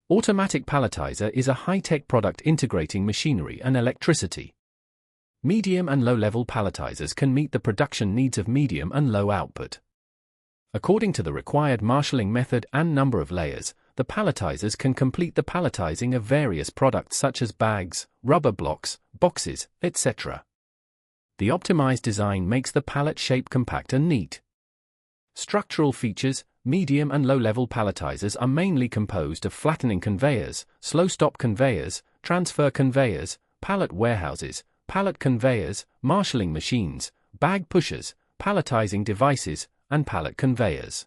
Automatic palletizer is a high-tech product integrating machinery and electricity. Medium and low-level palletizers can meet the production needs of medium and low output. According to the required marshalling method and number of layers, the palletizers can complete the palletizing of various products such as bags, rubber blocks, boxes, etc. The optimized design makes the pallet shape compact and neat. Structural features: medium and low-level palletizers are mainly composed of flattening conveyors, slow-stop conveyors, transfer conveyors, pallet warehouses, pallet conveyors, marshalling machines, bag pushers, palletizing devices, and pallet conveyors.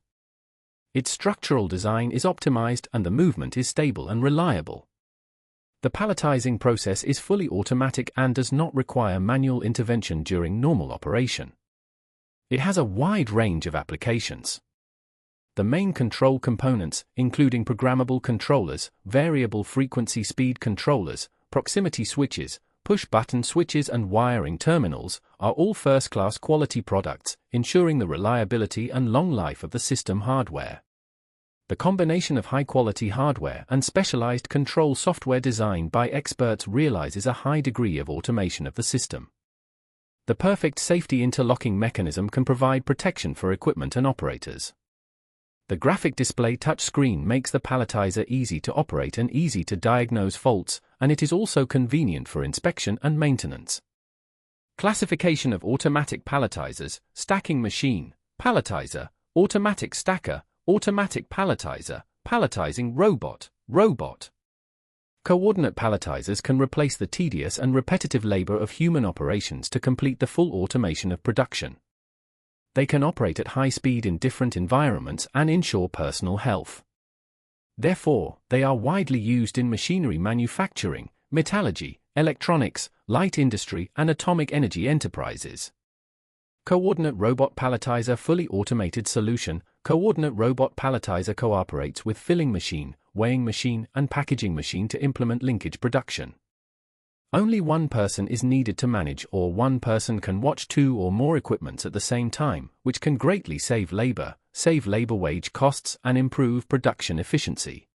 Its structural design is optimized and the movement is stable and reliable. The palletizing process is fully automatic and does not require manual intervention during normal operation. It has a wide range of applications. The main control components, including programmable controllers, variable frequency speed controllers, proximity switches, push-button switches and wiring terminals, are all first-class quality products, ensuring the reliability and long life of the system hardware. The combination of high-quality hardware and specialized control software designed by experts realizes a high degree of automation of the system. The perfect safety interlocking mechanism can provide protection for equipment and operators. The graphic display touchscreen makes the palletizer easy to operate and easy to diagnose faults, and it is also convenient for inspection and maintenance. Classification of automatic palletizers: stacking machine, palletizer, automatic stacker, automatic palletizer, palletizing robot. Coordinate palletizers can replace the tedious and repetitive labor of human operations to complete the full automation of production. They can operate at high speed in different environments and ensure personal health. Therefore, they are widely used in machinery manufacturing, metallurgy, electronics, light industry, and atomic energy enterprises. Coordinate Robot Palletizer Fully Automated Solution. Coordinate Robot Palletizer cooperates with filling machine, weighing machine, and packaging machine to implement linkage production. Only one person is needed to manage, or one person can watch two or more equipments at the same time, which can greatly save labor wage costs, and improve production efficiency.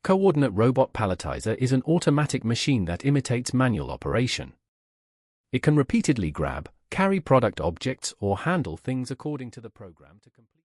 Coordinate Robot Palletizer is an automatic machine that imitates manual operation. It can repeatedly grab, carry product objects, or handle things according to the program to complete.